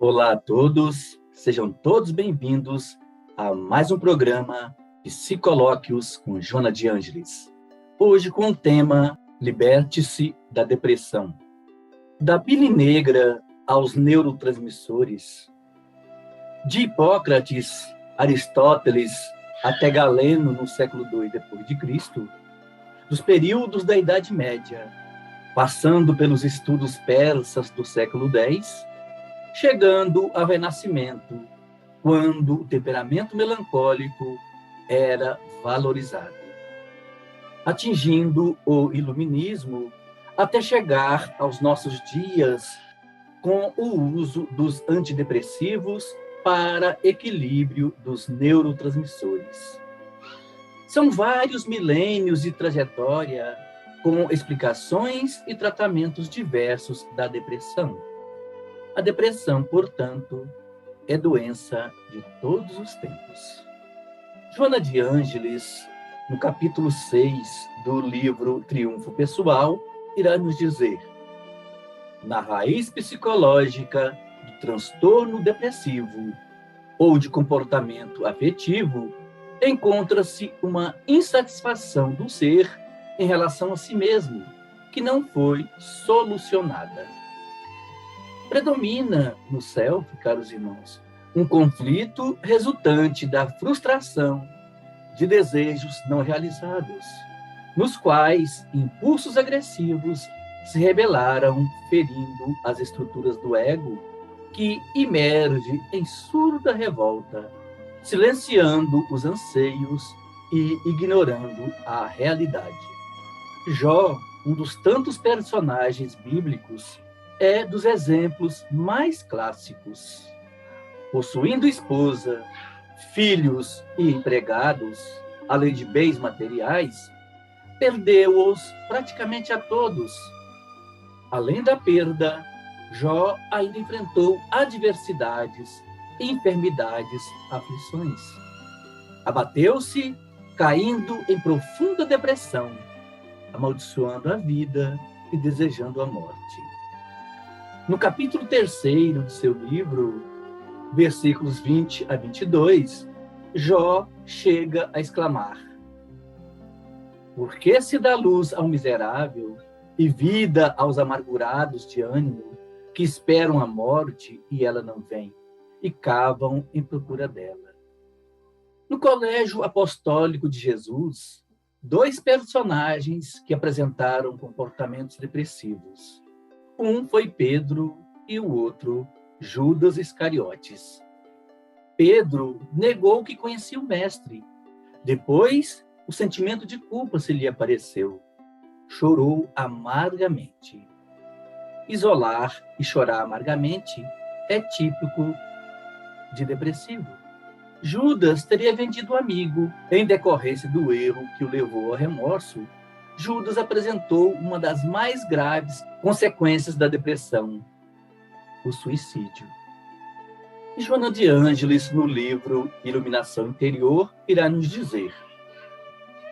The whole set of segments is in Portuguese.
Olá a todos, sejam todos bem-vindos a mais um programa Psicolóquios com Joana de Ângeles. Hoje com o tema Liberte-se da depressão. Da pele negra aos neurotransmissores. De Hipócrates, Aristóteles até Galeno no século II d.C., dos períodos da Idade Média, passando pelos estudos persas do século X, chegando ao Renascimento, quando o temperamento melancólico era valorizado, atingindo o iluminismo até chegar aos nossos dias com o uso dos antidepressivos para equilíbrio dos neurotransmissores. São vários milênios de trajetória com explicações e tratamentos diversos da depressão. A depressão, portanto, é doença de todos os tempos. Joana de Ângeles, no capítulo 6 do livro Triunfo Pessoal, irá nos dizer: na raiz psicológica do transtorno depressivo ou de comportamento afetivo, encontra-se uma insatisfação do ser em relação a si mesmo, que não foi solucionada. Predomina no self, caros irmãos, um conflito resultante da frustração de desejos não realizados, nos quais impulsos agressivos se rebelaram, ferindo as estruturas do ego, que emerge em surda revolta, silenciando os anseios e ignorando a realidade. Jó, um dos tantos personagens bíblicos, é dos exemplos mais clássicos. Possuindo esposa, filhos e empregados, além de bens materiais, perdeu-os praticamente a todos. Além da perda, Jó ainda enfrentou adversidades, enfermidades, aflições. Abateu-se, caindo em profunda depressão, amaldiçoando a vida e desejando a morte. No capítulo 3º de seu livro, versículos 20 a 22, Jó chega a exclamar: por que se dá luz ao miserável e vida aos amargurados de ânimo, que esperam a morte e ela não vem, e cavam em procura dela? No Colégio Apostólico de Jesus, dois personagens que apresentaram comportamentos depressivos. Um foi Pedro e o outro Judas Iscariotes. Pedro negou que conhecia o mestre. Depois, o sentimento de culpa se lhe apareceu. Chorou amargamente. Isolar e chorar amargamente é típico de depressivo. Judas teria vendido o amigo. Em decorrência do erro que o levou ao remorso, Judas apresentou uma das mais graves consequências da depressão, o suicídio. E Joana de Ângeles, no livro Iluminação Interior, irá nos dizer: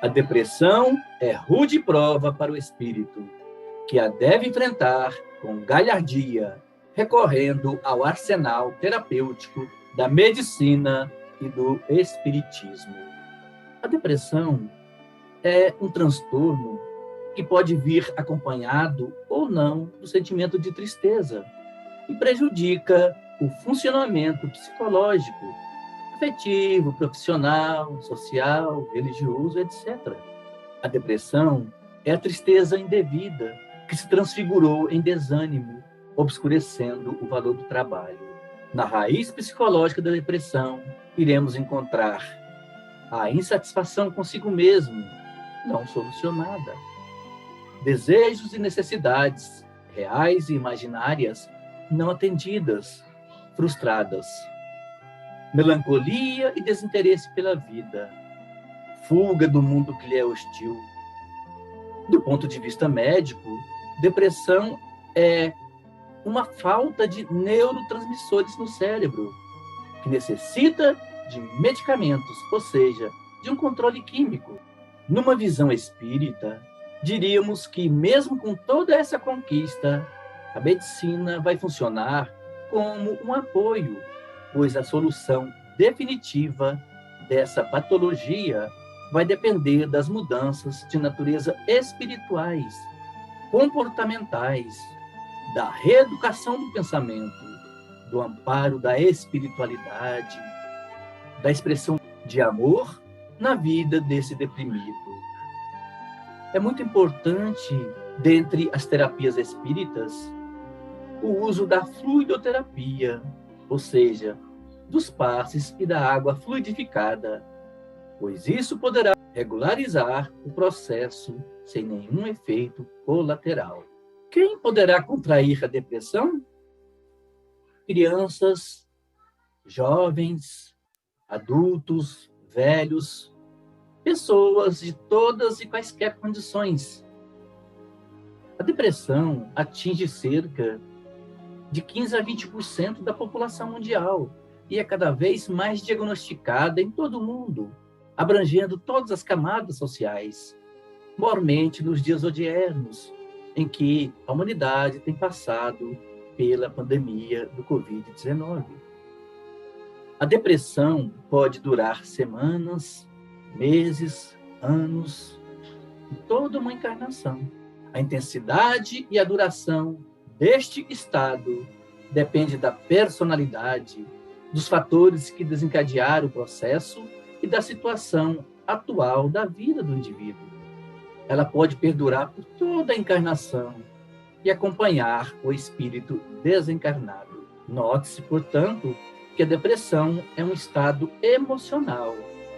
a depressão é rude prova para o espírito, que a deve enfrentar com galhardia, recorrendo ao arsenal terapêutico da medicina e do espiritismo. A depressão é um transtorno que pode vir acompanhado ou não do sentimento de tristeza e prejudica o funcionamento psicológico, afetivo, profissional, social, religioso, etc. A depressão é a tristeza indevida que se transfigurou em desânimo, obscurecendo o valor do trabalho. Na raiz psicológica da depressão, iremos encontrar a insatisfação consigo mesmo, não solucionada. Desejos e necessidades, reais e imaginárias, não atendidas, frustradas. Melancolia e desinteresse pela vida. Fuga do mundo que lhe é hostil. Do ponto de vista médico, depressão é uma falta de neurotransmissores no cérebro, que necessita de medicamentos, ou seja, de um controle químico. Numa visão espírita, diríamos que, mesmo com toda essa conquista, a medicina vai funcionar como um apoio, pois a solução definitiva dessa patologia vai depender das mudanças de natureza espirituais, comportamentais, da reeducação do pensamento, do amparo da espiritualidade, da expressão de amor na vida desse deprimido. É muito importante, dentre as terapias espíritas, o uso da fluidoterapia, ou seja, dos passes e da água fluidificada, pois isso poderá regularizar o processo sem nenhum efeito colateral. Quem poderá contrair a depressão? Crianças, jovens, adultos, velhos, pessoas de todas e quaisquer condições. A depressão atinge cerca de 15 a 20% da população mundial e é cada vez mais diagnosticada em todo o mundo, abrangendo todas as camadas sociais, mormente nos dias odiernos, em que a humanidade tem passado pela pandemia do Covid-19. A depressão pode durar semanas, meses, anos, e toda uma encarnação. A intensidade e a duração deste estado depende da personalidade, dos fatores que desencadearam o processo e da situação atual da vida do indivíduo. Ela pode perdurar por toda a encarnação e acompanhar o espírito desencarnado. Note-se, portanto, que a depressão é um estado emocional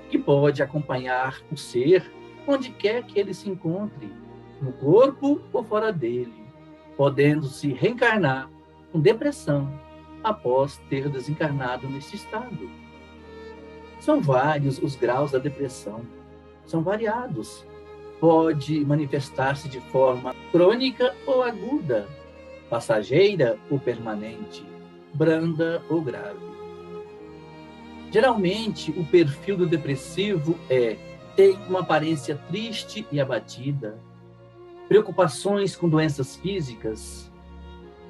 que pode acompanhar o ser onde quer que ele se encontre, no corpo ou fora dele, podendo se reencarnar com depressão após ter desencarnado neste estado. São vários os graus da depressão, são variados. Pode manifestar-se de forma crônica ou aguda, passageira ou permanente, branda ou grave. Geralmente, o perfil do depressivo tem uma aparência triste e abatida, preocupações com doenças físicas,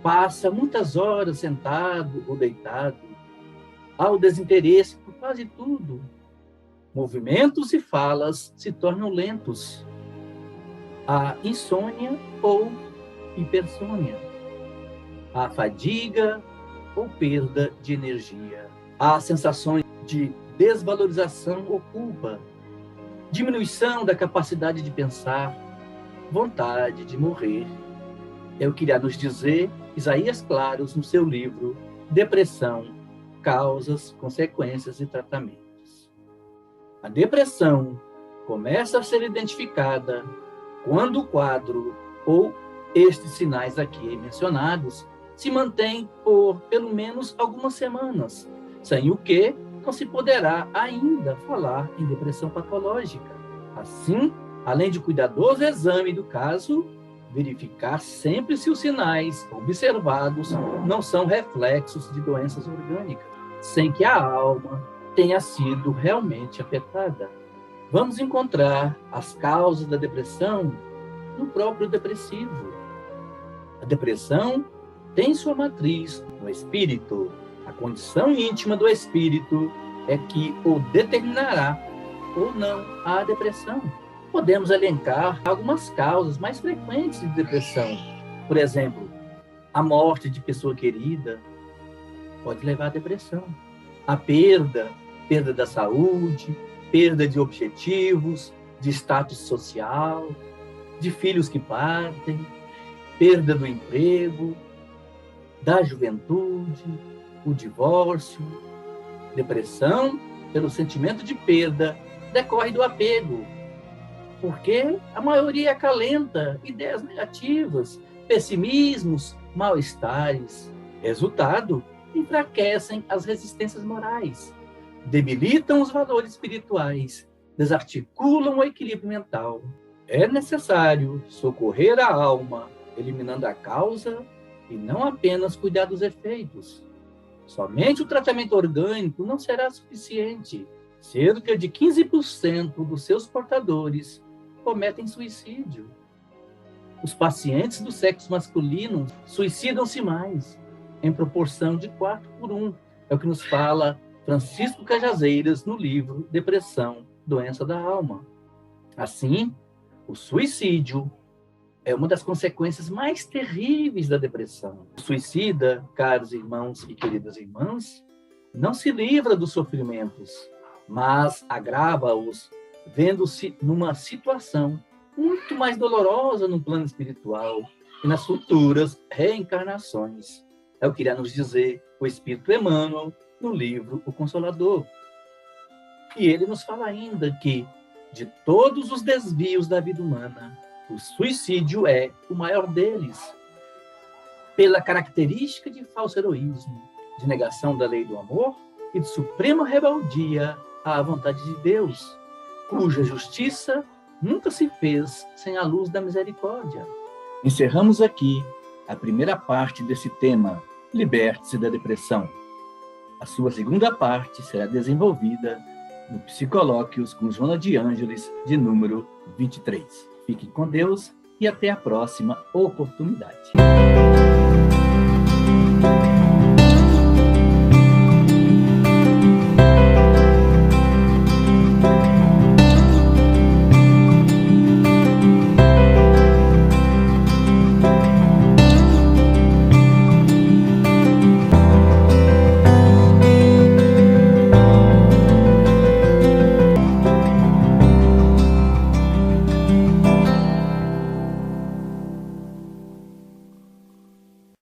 passa muitas horas sentado ou deitado, há o desinteresse por quase tudo. Movimentos e falas se tornam lentos. Há insônia ou hipersônia. Há fadiga ou perda de energia. Há sensações de desvalorização ou culpa, diminuição da capacidade de pensar, vontade de morrer. É o que irá nos dizer Isaías Claros no seu livro Depressão, Causas, Consequências e Tratamentos. A depressão começa a ser identificada quando o quadro ou estes sinais aqui mencionados se mantém por pelo menos algumas semanas, sem o que não se poderá ainda falar em depressão patológica. Assim, além de cuidadoso exame do caso, verificar sempre se os sinais observados não são reflexos de doenças orgânicas, sem que a alma tenha sido realmente afetada. Vamos encontrar as causas da depressão no próprio depressivo. A depressão tem sua matriz no espírito. A condição íntima do espírito é que o determinará ou não a depressão. Podemos elencar algumas causas mais frequentes de depressão. Por exemplo, a morte de pessoa querida pode levar à depressão. A perda da saúde, perda de objetivos, de status social, de filhos que partem, perda do emprego, da juventude, o divórcio. Depressão, pelo sentimento de perda, decorre do apego, porque a maioria acalenta ideias negativas, pessimismos, mal-estares. Resultado, enfraquecem as resistências morais, debilitam os valores espirituais, desarticulam o equilíbrio mental. É necessário socorrer a alma, eliminando a causa e não apenas cuidar dos efeitos. Somente o tratamento orgânico não será suficiente. Cerca de 15% dos seus portadores cometem suicídio. Os pacientes do sexo masculino suicidam-se mais. em proporção de 4:1. É o que nos fala Francisco Cajazeiras no livro Depressão, Doença da Alma. Assim, o suicídio é uma das consequências mais terríveis da depressão. O suicida, caros irmãos e queridas irmãs, não se livra dos sofrimentos, mas agrava-os, vendo-se numa situação muito mais dolorosa no plano espiritual e nas futuras reencarnações. É o que irá nos dizer o Espírito Emmanuel no livro O Consolador. E ele nos fala ainda que, de todos os desvios da vida humana, o suicídio é o maior deles, pela característica de falso heroísmo, de negação da lei do amor e de suprema rebeldia à vontade de Deus, cuja justiça nunca se fez sem a luz da misericórdia. Encerramos aqui a primeira parte desse tema, Liberte-se da Depressão. A sua segunda parte será desenvolvida no Psicolóquios com Joana de Ângeles, de número 23. Fique com Deus e até a próxima oportunidade.